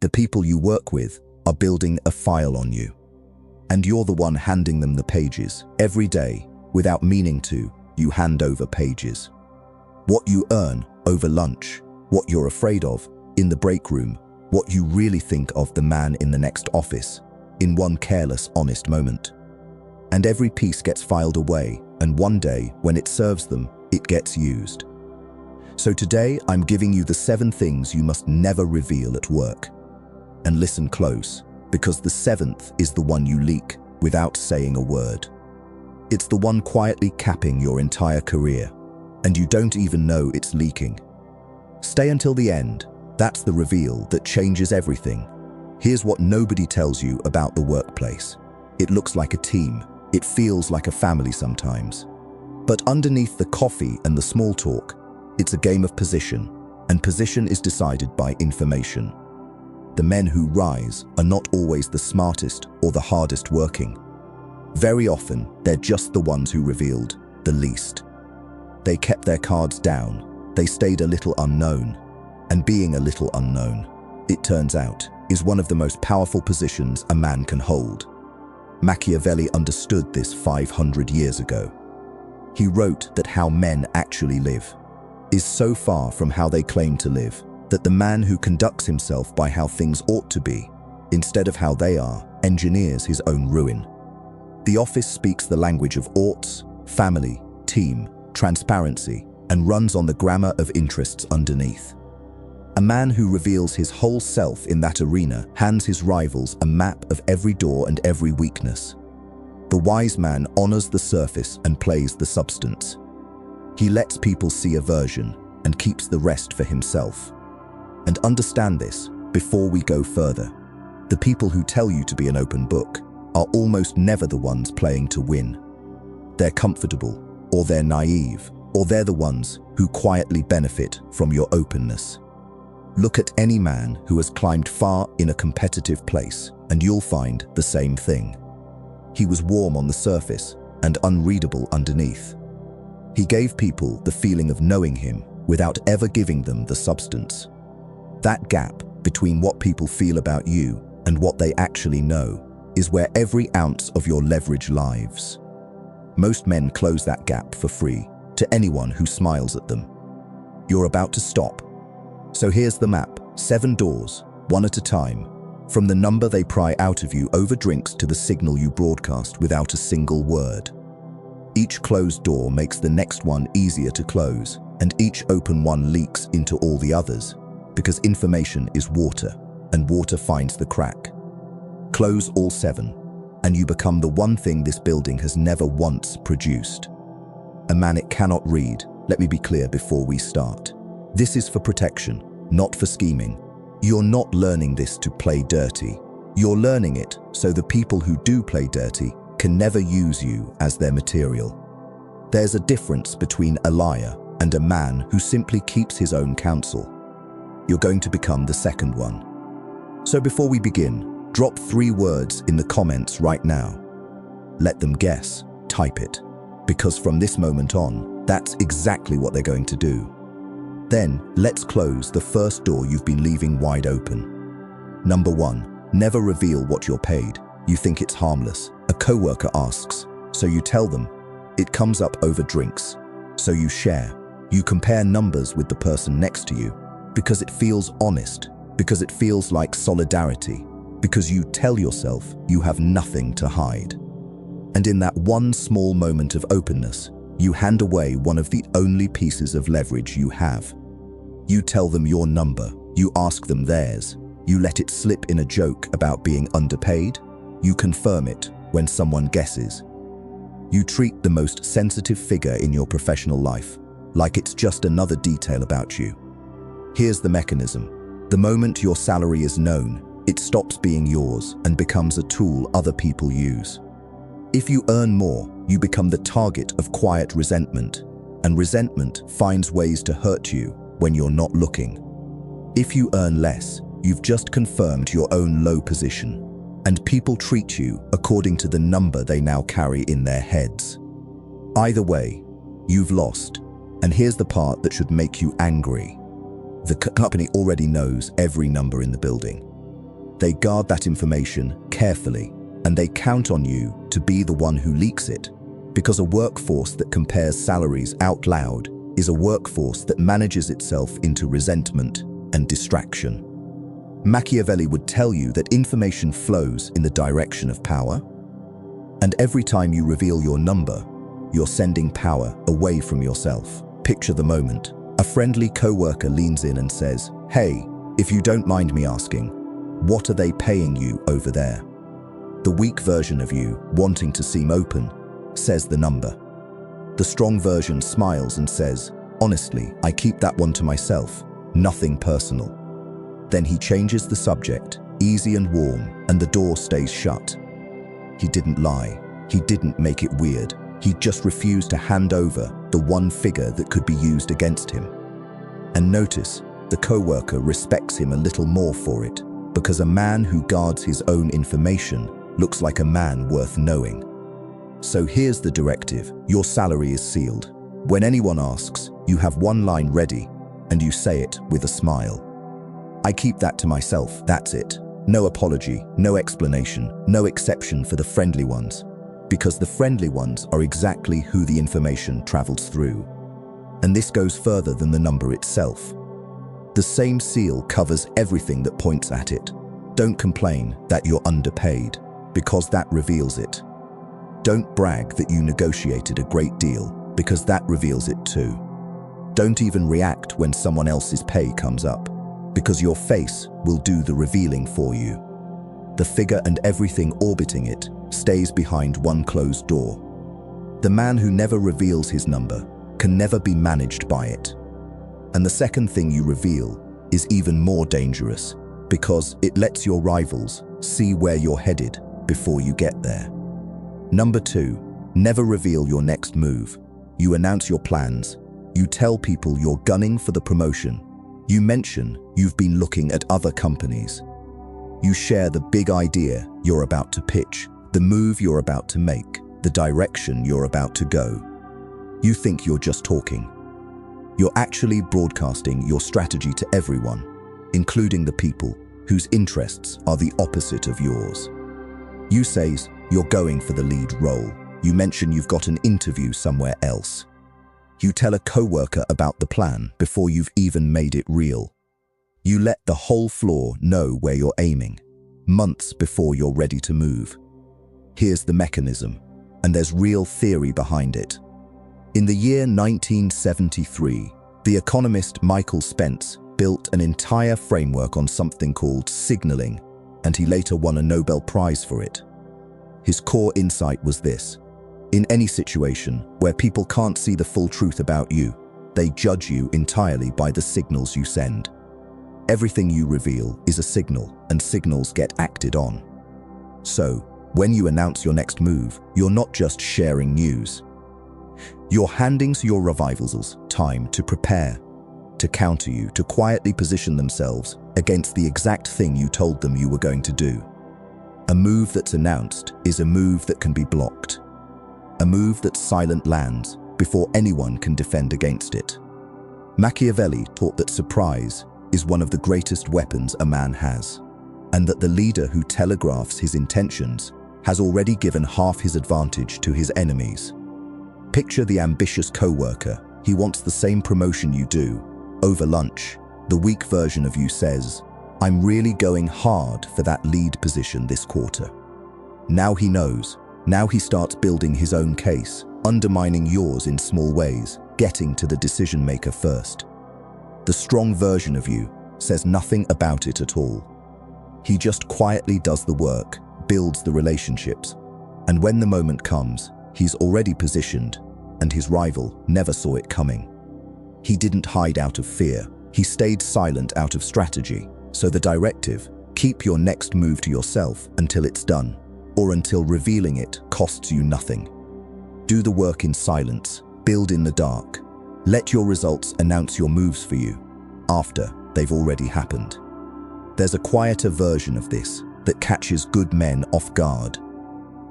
The people you work with are building a file on you. And you're the one handing them the pages. Every day, without meaning to, you hand over pages. What you earn over lunch, what you're afraid of in the break room, what you really think of the man in the next office, in one careless, honest moment. And every piece gets filed away, and one day, when it serves them, it gets used. So today, I'm giving you the 7 things you must never reveal at work. And listen close, because the 7th is the one you leak without saying a word. It's the one quietly capping your entire career, and you don't even know it's leaking. Stay until the end. That's the reveal that changes everything. Here's what nobody tells you about the workplace. It looks like a team. It feels like a family sometimes. But underneath the coffee and the small talk, it's a game of position, and position is decided by information. The men who rise are not always the smartest or the hardest working. Very often, they're just the ones who revealed the least. They kept their cards down. They stayed a little unknown. And being a little unknown, it turns out, is one of the most powerful positions a man can hold. Machiavelli understood this 500 years ago. He wrote that how men actually live is so far from how they claim to live, that the man who conducts himself by how things ought to be, instead of how they are, engineers his own ruin. The office speaks the language of oughts, family, team, transparency, and runs on the grammar of interests underneath. A man who reveals his whole self in that arena hands his rivals a map of every door and every weakness. The wise man honors the surface and plays the substance. He lets people see a version and keeps the rest for himself. And understand this before we go further. The people who tell you to be an open book are almost never the ones playing to win. They're comfortable, or they're naive, or they're the ones who quietly benefit from your openness. Look at any man who has climbed far in a competitive place, and you'll find the same thing. He was warm on the surface and unreadable underneath. He gave people the feeling of knowing him without ever giving them the substance. That gap between what people feel about you and what they actually know is where every ounce of your leverage lives. Most men close that gap for free to anyone who smiles at them. You're about to stop. So here's the map, 7 doors, one at a time, from the number they pry out of you over drinks to the signal you broadcast without a single word. Each closed door makes the next one easier to close, and each open one leaks into all the others, because information is water, and water finds the crack. Close all 7, and you become the one thing this building has never once produced. A man it cannot read. Let me be clear before we start. This is for protection, not for scheming. You're not learning this to play dirty. You're learning it so the people who do play dirty can never use you as their material. There's a difference between a liar and a man who simply keeps his own counsel. You're going to become the second one. So before we begin, drop 3 words in the comments right now. Let them guess, type it, because from this moment on, that's exactly what they're going to do. Then, let's close the first door you've been leaving wide open. Number 1, never reveal what you're paid. You think it's harmless. A coworker asks, so you tell them. It comes up over drinks, so you share. You compare numbers with the person next to you, because it feels honest, because it feels like solidarity, because you tell yourself you have nothing to hide. And in that one small moment of openness, you hand away one of the only pieces of leverage you have. You tell them your number, you ask them theirs, you let it slip in a joke about being underpaid, you confirm it when someone guesses. You treat the most sensitive figure in your professional life like it's just another detail about you. Here's the mechanism. The moment your salary is known, it stops being yours and becomes a tool other people use. If you earn more, you become the target of quiet resentment, and resentment finds ways to hurt you when you're not looking. If you earn less, you've just confirmed your own low position, and people treat you according to the number they now carry in their heads. Either way, you've lost, and here's the part that should make you angry. The company already knows every number in the building. They guard that information carefully, and they count on you to be the one who leaks it, because a workforce that compares salaries out loud is a workforce that manages itself into resentment and distraction. Machiavelli would tell you that information flows in the direction of power, and every time you reveal your number, you're sending power away from yourself. Picture the moment. A friendly coworker leans in and says, "Hey, if you don't mind me asking, what are they paying you over there?" The weak version of you, wanting to seem open, says the number. The strong version smiles and says, "Honestly, I keep that one to myself, nothing personal." Then he changes the subject, easy and warm, and the door stays shut. He didn't lie. He didn't make it weird. He just refused to hand over the one figure that could be used against him. And notice, the coworker respects him a little more for it, because a man who guards his own information looks like a man worth knowing. So here's the directive. Your salary is sealed. When anyone asks, you have one line ready, and you say it with a smile. "I keep that to myself, that's it. No apology, no explanation, no exception for the friendly ones, because the friendly ones are exactly who the information travels through." And this goes further than the number itself. The same seal covers everything that points at it. Don't complain that you're underpaid, because that reveals it. Don't brag that you negotiated a great deal, because that reveals it too. Don't even react when someone else's pay comes up, because your face will do the revealing for you. The figure and everything orbiting it stays behind one closed door. The man who never reveals his number can never be managed by it. And the second thing you reveal is even more dangerous, because it lets your rivals see where you're headed before you get there. Number 2, never reveal your next move. You announce your plans. You tell people you're gunning for the promotion. You mention you've been looking at other companies. You share the big idea you're about to pitch, the move you're about to make, the direction you're about to go. You think you're just talking. You're actually broadcasting your strategy to everyone, including the people whose interests are the opposite of yours. You say you're going for the lead role. You mention you've got an interview somewhere else. You tell a coworker about the plan before you've even made it real. You let the whole floor know where you're aiming, months before you're ready to move. Here's the mechanism, and there's real theory behind it. In the year 1973, the economist Michael Spence built an entire framework on something called signaling, and he later won a Nobel Prize for it. His core insight was this: in any situation where people can't see the full truth about you, they judge you entirely by the signals you send. Everything you reveal is a signal, and signals get acted on. So, when you announce your next move, you're not just sharing news. You're handing your rivals time to prepare, to counter you, to quietly position themselves against the exact thing you told them you were going to do. A move that's announced is a move that can be blocked. A move that silent lands before anyone can defend against it. Machiavelli taught that surprise is one of the greatest weapons a man has, and that the leader who telegraphs his intentions has already given half his advantage to his enemies. Picture the ambitious coworker. He wants the same promotion you do. Over lunch, the weak version of you says, "I'm really going hard for that lead position this quarter." Now he knows. Now he starts building his own case, undermining yours in small ways, getting to the decision maker first. The strong version of you says nothing about it at all. He just quietly does the work, builds the relationships, and when the moment comes, he's already positioned, and his rival never saw it coming. He didn't hide out of fear. He stayed silent out of strategy. So the directive, keep your next move to yourself until it's done, or until revealing it costs you nothing. Do the work in silence, build in the dark. Let your results announce your moves for you, after they've already happened. There's a quieter version of this that catches good men off guard.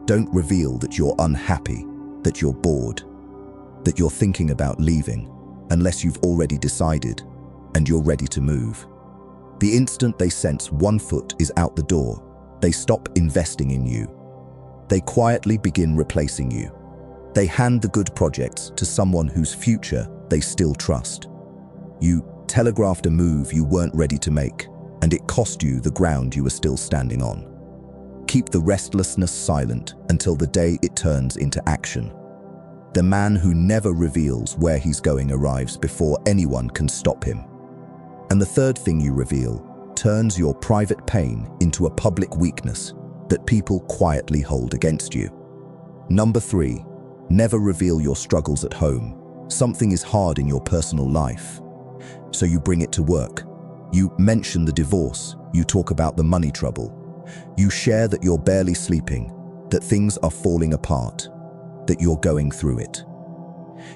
Don't reveal that you're unhappy, that you're bored, that you're thinking about leaving, unless you've already decided and you're ready to move. The instant they sense one foot is out the door, they stop investing in you. They quietly begin replacing you. They hand the good projects to someone whose future they still trust. You telegraphed a move you weren't ready to make, and it cost you the ground you were still standing on. Keep the restlessness silent until the day it turns into action. The man who never reveals where he's going arrives before anyone can stop him. And the third thing you reveal turns your private pain into a public weakness that people quietly hold against you. Number 3, never reveal your struggles at home. Something is hard in your personal life, so you bring it to work. You mention the divorce, you talk about the money trouble. You share that you're barely sleeping, that things are falling apart, that you're going through it.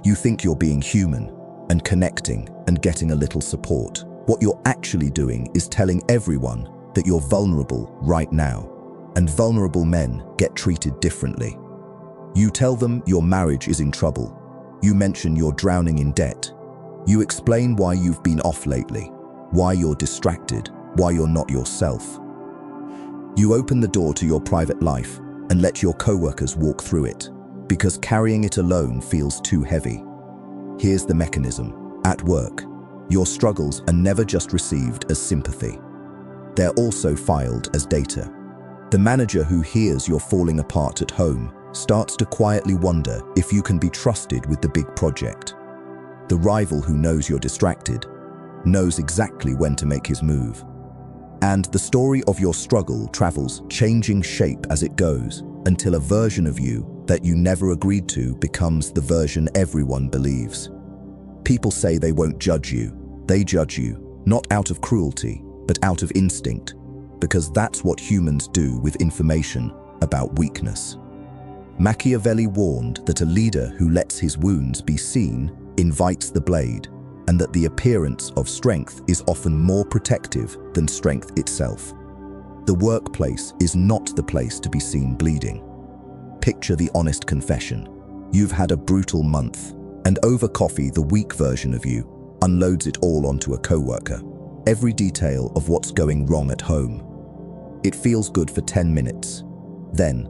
You think you're being human and connecting and getting a little support. What you're actually doing is telling everyone that you're vulnerable right now, and vulnerable men get treated differently. You tell them your marriage is in trouble. You mention you're drowning in debt. You explain why you've been off lately, why you're distracted, why you're not yourself. You open the door to your private life and let your coworkers walk through it, because carrying it alone feels too heavy. Here's the mechanism. At work, your struggles are never just received as sympathy. They're also filed as data. The manager who hears you're falling apart at home starts to quietly wonder if you can be trusted with the big project. The rival who knows you're distracted knows exactly when to make his move. And the story of your struggle travels, changing shape as it goes, until a version of you that you never agreed to becomes the version everyone believes. People say they won't judge you. They judge you, not out of cruelty, but out of instinct, because that's what humans do with information about weakness. Machiavelli warned that a leader who lets his wounds be seen invites the blade, and that the appearance of strength is often more protective than strength itself. The workplace is not the place to be seen bleeding. Picture the honest confession. You've had a brutal month, and over coffee the weak version of you unloads it all onto a coworker. Every detail of what's going wrong at home. It feels good for 10 minutes. Then,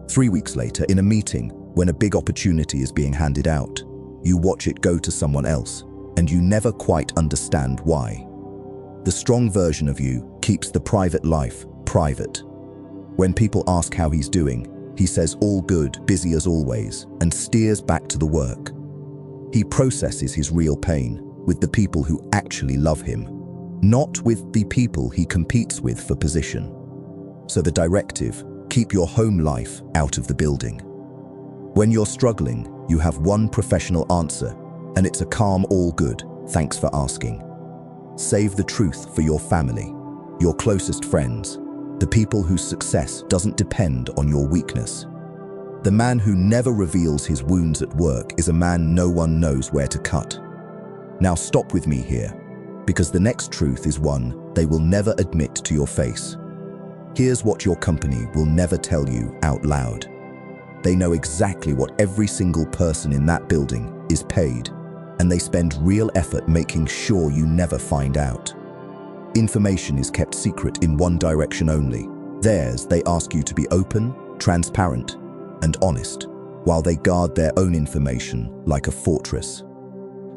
3 weeks later, in a meeting, when a big opportunity is being handed out, you watch it go to someone else, and you never quite understand why. The strong version of you keeps the private life private. When people ask how he's doing, he says all good, busy as always, and steers back to the work. He processes his real pain with the people who actually love him, not with the people he competes with for position. So the directive, keep your home life out of the building. When you're struggling, you have one professional answer, and it's a calm all good, thanks for asking. Save the truth for your family, your closest friends, the people whose success doesn't depend on your weakness. The man who never reveals his wounds at work is a man no one knows where to cut. Now stop with me here, because the next truth is one they will never admit to your face. Here's what your company will never tell you out loud. They know exactly what every single person in that building is paid, and they spend real effort making sure you never find out. Information is kept secret in one direction only. Theirs, they ask you to be open, transparent, and honest, while they guard their own information like a fortress.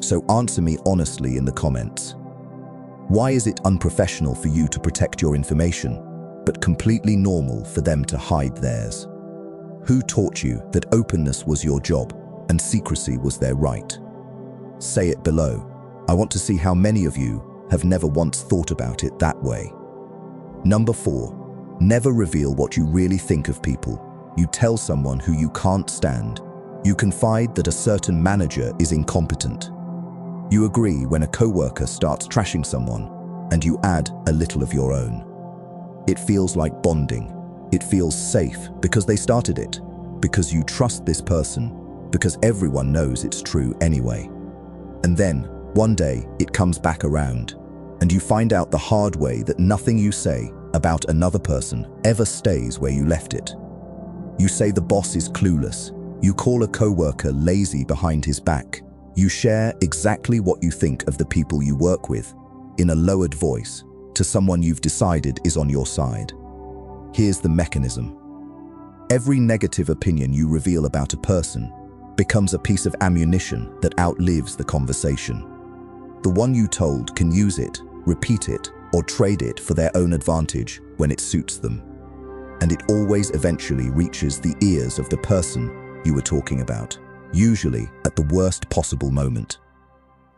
So answer me honestly in the comments. Why is it unprofessional for you to protect your information, but completely normal for them to hide theirs? Who taught you that openness was your job and secrecy was their right? Say it below. I want to see how many of you have never once thought about it that way. Number 4, never reveal what you really think of people. You tell someone who you can't stand. You confide that a certain manager is incompetent. You agree when a coworker starts trashing someone, and you add a little of your own. It feels like bonding. It feels safe because they started it, because you trust this person, because everyone knows it's true anyway. And then, one day, it comes back around, and you find out the hard way that nothing you say about another person ever stays where you left it. You say the boss is clueless. You call a coworker lazy behind his back. You share exactly what you think of the people you work with, in a lowered voice, to someone you've decided is on your side. Here's the mechanism. Every negative opinion you reveal about a person becomes a piece of ammunition that outlives the conversation. The one you told can use it, repeat it, or trade it for their own advantage when it suits them. And it always eventually reaches the ears of the person you were talking about, usually at the worst possible moment.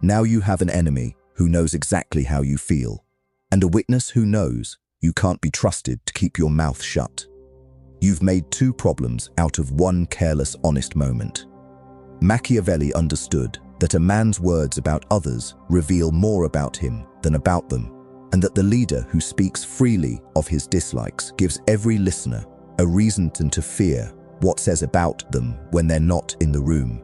Now you have an enemy who knows exactly how you feel, and a witness who knows you can't be trusted to keep your mouth shut. You've made two problems out of one careless, honest moment. Machiavelli understood that a man's words about others reveal more about him than about them, and that the leader who speaks freely of his dislikes gives every listener a reason to fear what says about them when they're not in the room.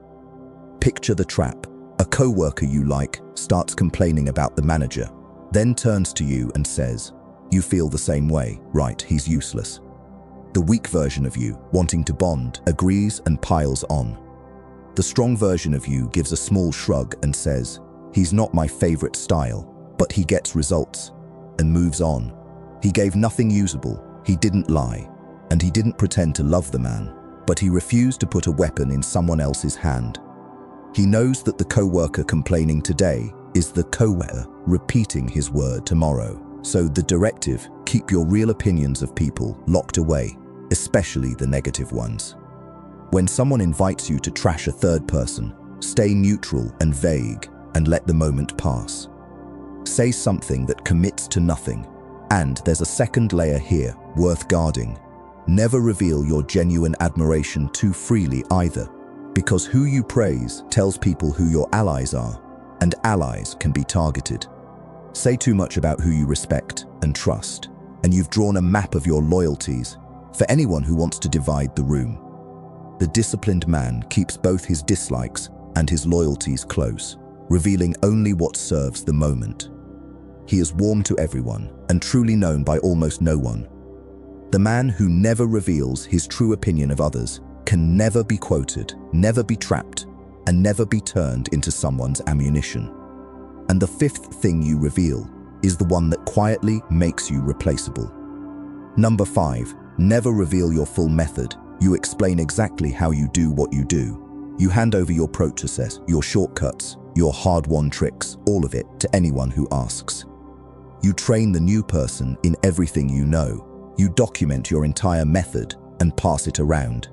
Picture the trap. A coworker you like starts complaining about the manager, then turns to you and says, "You feel the same way, right? He's useless." The weak version of you, wanting to bond, agrees and piles on. The strong version of you gives a small shrug and says, "He's not my favorite style, but he gets results," and moves on. He gave nothing usable, he didn't lie, and he didn't pretend to love the man, but he refused to put a weapon in someone else's hand. He knows that the coworker complaining today is the coworker repeating his word tomorrow. So the directive, keep your real opinions of people locked away, especially the negative ones. When someone invites you to trash a third person, stay neutral and vague and let the moment pass. Say something that commits to nothing. And there's a second layer here, worth guarding. Never reveal your genuine admiration too freely either, because who you praise tells people who your allies are, and allies can be targeted. Say too much about who you respect and trust, and you've drawn a map of your loyalties for anyone who wants to divide the room. The disciplined man keeps both his dislikes and his loyalties close, revealing only what serves the moment. He is warm to everyone and truly known by almost no one. The man who never reveals his true opinion of others can never be quoted, never be trapped, and never be turned into someone's ammunition. And the fifth thing you reveal is the one that quietly makes you replaceable. Number 5, never reveal your full method. You explain exactly how you do what you do. You hand over your process, your shortcuts, your hard-won tricks, all of it to anyone who asks. You train the new person in everything you know. You document your entire method and pass it around.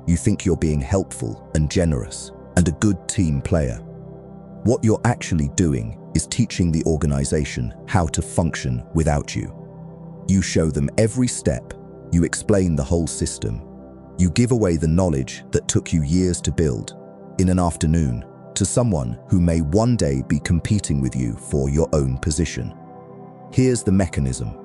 You think you're being helpful and generous and a good team player. What you're actually doing is teaching the organization how to function without you. You show them every step. You explain the whole system. You give away the knowledge that took you years to build in an afternoon to someone who may one day be competing with you for your own position. Here's the mechanism.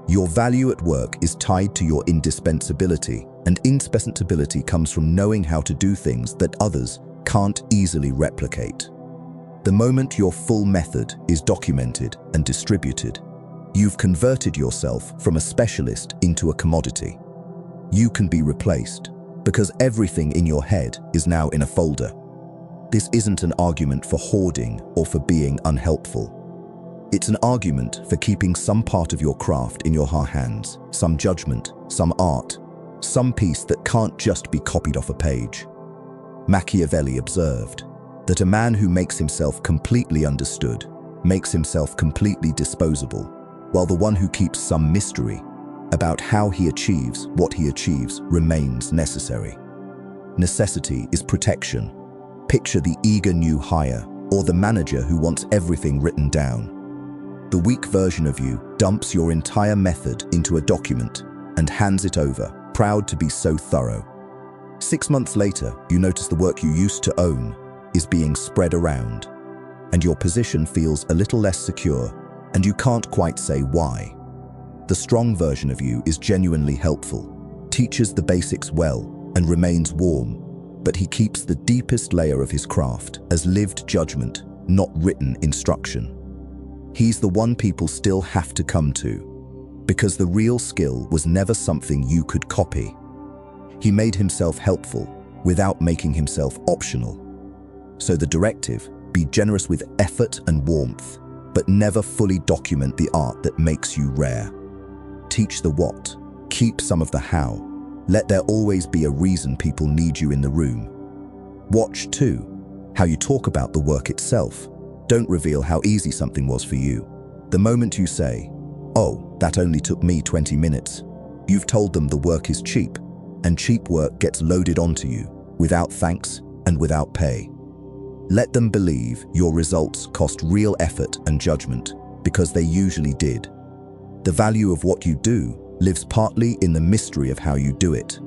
Your value at work is tied to your indispensability, and indispensability comes from knowing how to do things that others can't easily replicate. The moment your full method is documented and distributed, you've converted yourself from a specialist into a commodity. You can be replaced because everything in your head is now in a folder. This isn't an argument for hoarding or for being unhelpful. It's an argument for keeping some part of your craft in your hands, some judgment, some art, some piece that can't just be copied off a page. Machiavelli observed that a man who makes himself completely understood makes himself completely disposable, while the one who keeps some mystery about how he achieves what he achieves remains necessary. Necessity is protection. Picture the eager new hire or the manager who wants everything written down. The weak version of you dumps your entire method into a document and hands it over, proud to be so thorough. 6 months later, you notice the work you used to own is being spread around, and your position feels a little less secure, and you can't quite say why. The strong version of you is genuinely helpful, teaches the basics well, and remains warm, but he keeps the deepest layer of his craft as lived judgment, not written instruction. He's the one people still have to come to, because the real skill was never something you could copy. He made himself helpful without making himself optional. So the directive, be generous with effort and warmth, but never fully document the art that makes you rare. Teach the what, keep some of the how. Let there always be a reason people need you in the room. Watch, too, how you talk about the work itself. Don't reveal how easy something was for you. The moment you say, "Oh, that only took me 20 minutes," you've told them the work is cheap, and cheap work gets loaded onto you, without thanks and without pay. Let them believe your results cost real effort and judgment, because they usually did. The value of what you do lives partly in the mystery of how you do it.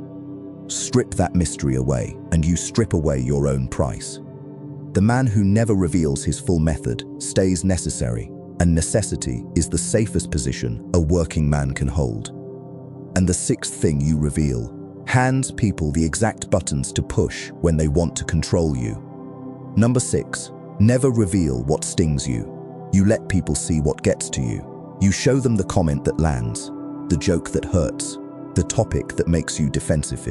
Strip that mystery away, and you strip away your own price. The man who never reveals his full method stays necessary, and necessity is the safest position a working man can hold. And the sixth thing you reveal hands people the exact buttons to push when they want to control you. Number 6, never reveal what stings you. You let people see what gets to you. You show them the comment that lands, the joke that hurts, the topic that makes you defensive.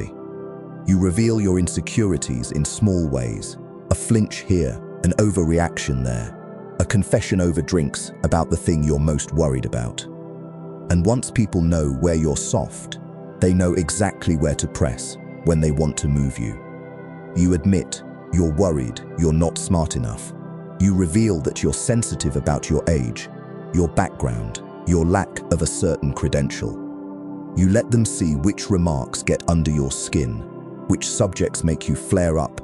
You reveal your insecurities in small ways, a flinch here, an overreaction there, a confession over drinks about the thing you're most worried about. And once people know where you're soft, they know exactly where to press when they want to move you. You admit you're worried you're not smart enough. You reveal that you're sensitive about your age, your background, your lack of a certain credential. You let them see which remarks get under your skin, which subjects make you flare up,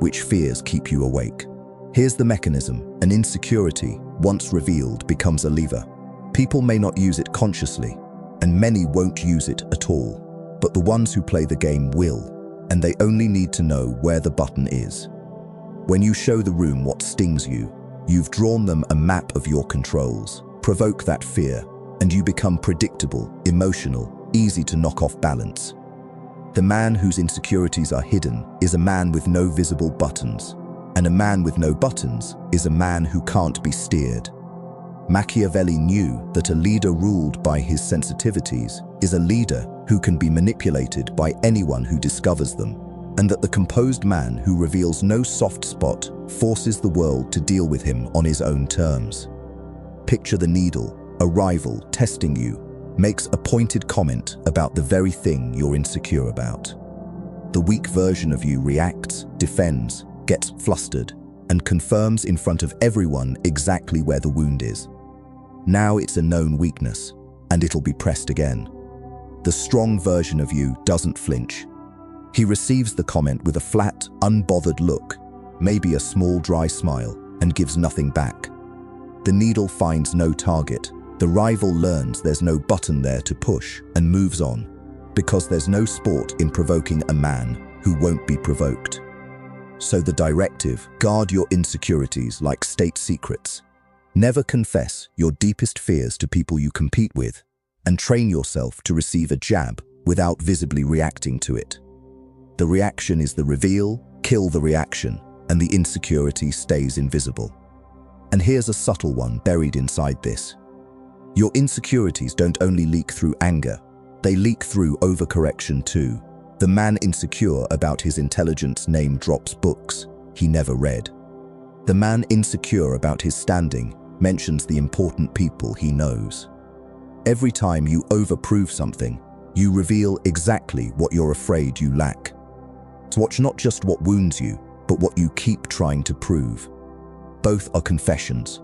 which fears keep you awake. Here's the mechanism: an insecurity, once revealed, becomes a lever. People may not use it consciously, and many won't use it at all, but the ones who play the game will, and they only need to know where the button is. When you show the room what stings you, you've drawn them a map of your controls. Provoke that fear, and you become predictable, emotional, easy to knock off balance. The man whose insecurities are hidden is a man with no visible buttons, and a man with no buttons is a man who can't be steered. Machiavelli knew that a leader ruled by his sensitivities is a leader who can be manipulated by anyone who discovers them, and that the composed man who reveals no soft spot forces the world to deal with him on his own terms. Picture the needle, a rival testing you, makes a pointed comment about the very thing you're insecure about. The weak version of you reacts, defends, gets flustered, and confirms in front of everyone exactly where the wound is. Now it's a known weakness, and it'll be pressed again. The strong version of you doesn't flinch. He receives the comment with a flat, unbothered look, maybe a small dry smile, and gives nothing back. The needle finds no target. The rival learns there's no button there to push and moves on, because there's no sport in provoking a man who won't be provoked. So the directive: guard your insecurities like state secrets. Never confess your deepest fears to people you compete with, and train yourself to receive a jab without visibly reacting to it. The reaction is the reveal, kill the reaction, and the insecurity stays invisible. And here's a subtle one buried inside this. Your insecurities don't only leak through anger, they leak through overcorrection too. The man insecure about his intelligence name drops books he never read. The man insecure about his standing mentions the important people he knows. Every time you overprove something, you reveal exactly what you're afraid you lack. So watch not just what wounds you, but what you keep trying to prove. Both are confessions.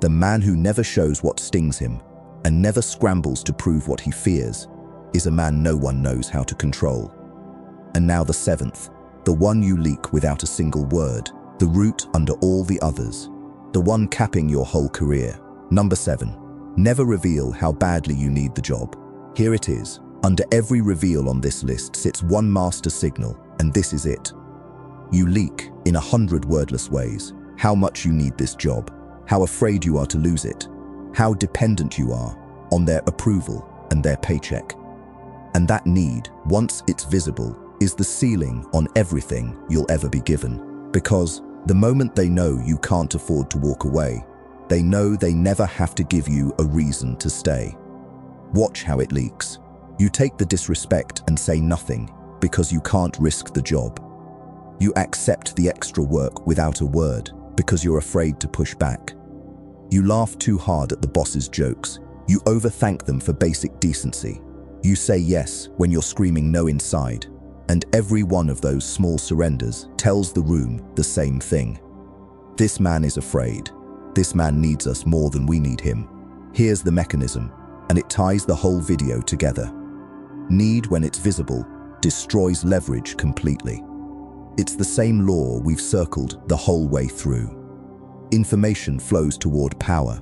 The man who never shows what stings him and never scrambles to prove what he fears is a man no one knows how to control. And now the seventh, the one you leak without a single word, the root under all the others, the one capping your whole career. Number 7, never reveal how badly you need the job. Here it is. Under every reveal on this list sits one master signal, and this is it. You leak, in 100 wordless ways, how much you need this job, how afraid you are to lose it, how dependent you are on their approval and their paycheck. And that need, once it's visible, is the ceiling on everything you'll ever be given. Because the moment they know you can't afford to walk away, they know they never have to give you a reason to stay. Watch how it leaks. You take the disrespect and say nothing because you can't risk the job. You accept the extra work without a word because you're afraid to push back. You laugh too hard at the boss's jokes. You overthank them for basic decency. You say yes when you're screaming no inside. And every one of those small surrenders tells the room the same thing. This man is afraid. This man needs us more than we need him. Here's the mechanism, and it ties the whole video together. Need, when it's visible, destroys leverage completely. It's the same law we've circled the whole way through. Information flows toward power.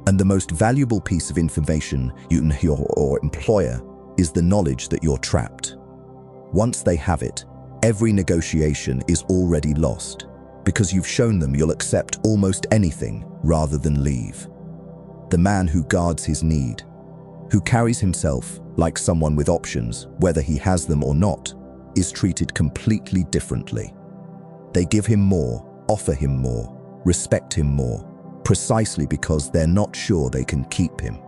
And the most valuable piece of information your employer is the knowledge that you're trapped. Once they have it, every negotiation is already lost, because you've shown them you'll accept almost anything rather than leave. The man who guards his need, who carries himself like someone with options, whether he has them or not, is treated completely differently. They give him more, offer him more, respect him more, precisely because they're not sure they can keep him.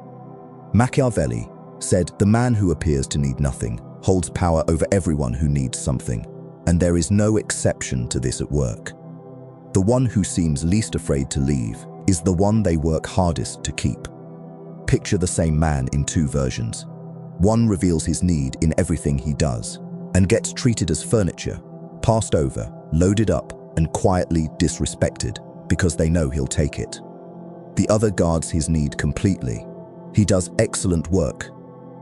Machiavelli said, "The man who appears to need nothing holds power over everyone who needs something, and there is no exception to this at work. The one who seems least afraid to leave is the one they work hardest to keep." Picture the same man in two versions. One reveals his need in everything he does and gets treated as furniture, passed over, loaded up, and quietly disrespected because they know he'll take it. The other guards his need completely. He does excellent work,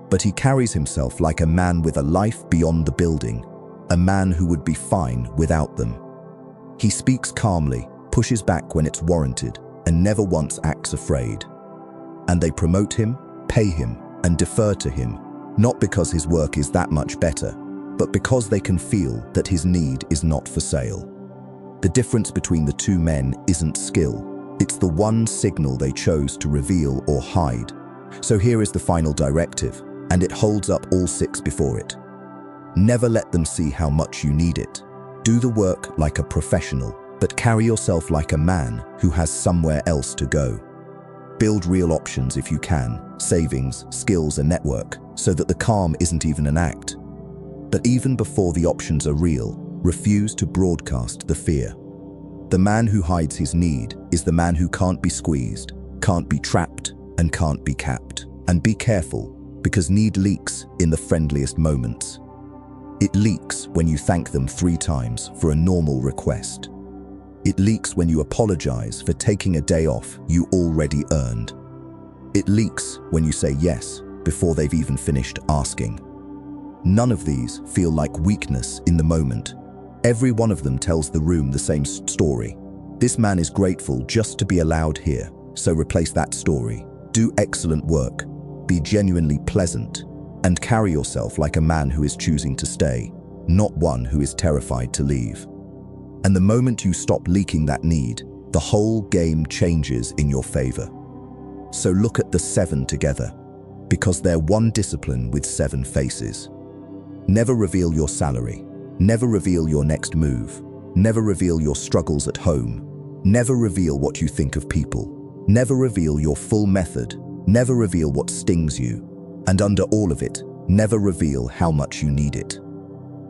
but he carries himself like a man with a life beyond the building, a man who would be fine without them. He speaks calmly, pushes back when it's warranted, and never once acts afraid. And they promote him, pay him, and defer to him, not because his work is that much better, but because they can feel that his need is not for sale. The difference between the two men isn't skill, it's the one signal they chose to reveal or hide. So here is the final directive, and it holds up all six before it. Never let them see how much you need it. Do the work like a professional, but carry yourself like a man who has somewhere else to go. Build real options if you can, savings, skills, a network, so that the calm isn't even an act. But even before the options are real, refuse to broadcast the fear. The man who hides his need is the man who can't be squeezed, can't be trapped, and can't be capped. And be careful, because need leaks in the friendliest moments. It leaks when you thank them 3 times for a normal request. It leaks when you apologize for taking a day off you already earned. It leaks when you say yes before they've even finished asking. None of these feel like weakness in the moment. Every one of them tells the room the same story. This man is grateful just to be allowed here, so replace that story. Do excellent work, be genuinely pleasant, and carry yourself like a man who is choosing to stay, not one who is terrified to leave. And the moment you stop leaking that need, the whole game changes in your favor. So look at the 7 together, because they're one discipline with 7 faces. Never reveal your salary. Never reveal your next move. Never reveal your struggles at home. Never reveal what you think of people. Never reveal your full method. Never reveal what stings you. And under all of it, never reveal how much you need it.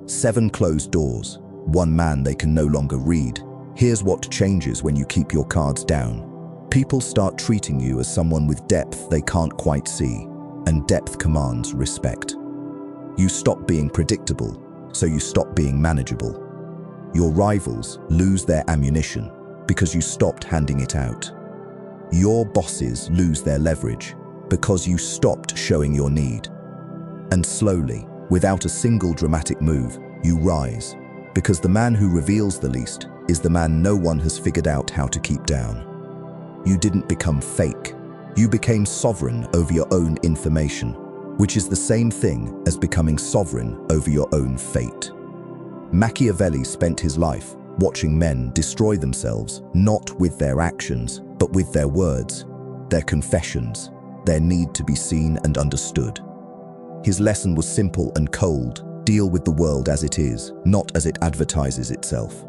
7 closed doors. 1 man they can no longer read. Here's what changes when you keep your cards down. People start treating you as someone with depth they can't quite see, and depth commands respect. You stop being predictable, so you stop being manageable. Your rivals lose their ammunition because you stopped handing it out. Your bosses lose their leverage because you stopped showing your need. And slowly, without a single dramatic move, you rise, because the man who reveals the least is the man no one has figured out how to keep down. You didn't become fake. You became sovereign over your own information, which is the same thing as becoming sovereign over your own fate. Machiavelli spent his life watching men destroy themselves, not with their actions, but with their words, their confessions, their need to be seen and understood. His lesson was simple and cold. Deal with the world as it is, not as it advertises itself.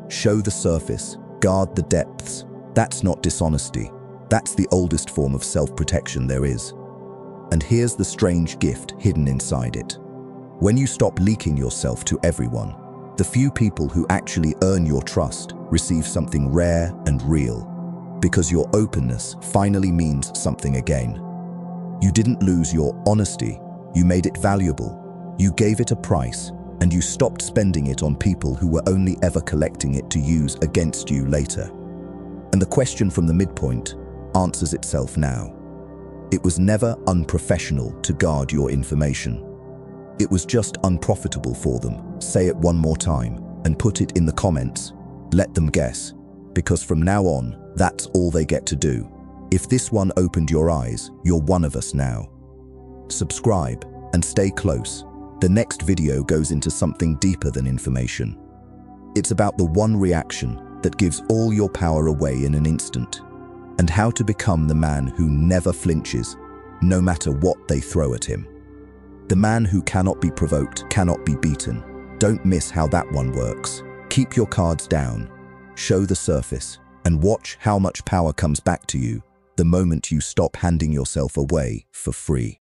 Show the surface, guard the depths. That's not dishonesty. That's the oldest form of self-protection there is. And here's the strange gift hidden inside it. When you stop leaking yourself to everyone, the few people who actually earn your trust receive something rare and real. because your openness finally means something again. You didn't lose your honesty, you made it valuable, you gave it a price, and you stopped spending it on people who were only ever collecting it to use against you later. And the question from the midpoint answers itself now. It was never unprofessional to guard your information. It was just unprofitable for them. Say it one more time and put it in the comments. Let them guess, because from now on, that's all they get to do. If this one opened your eyes, you're one of us now. Subscribe and stay close. The next video goes into something deeper than information. It's about the one reaction that gives all your power away in an instant, and how to become the man who never flinches, no matter what they throw at him. The man who cannot be provoked, cannot be beaten. Don't miss how that one works. Keep your cards down, show the surface, and watch how much power comes back to you the moment you stop handing yourself away for free.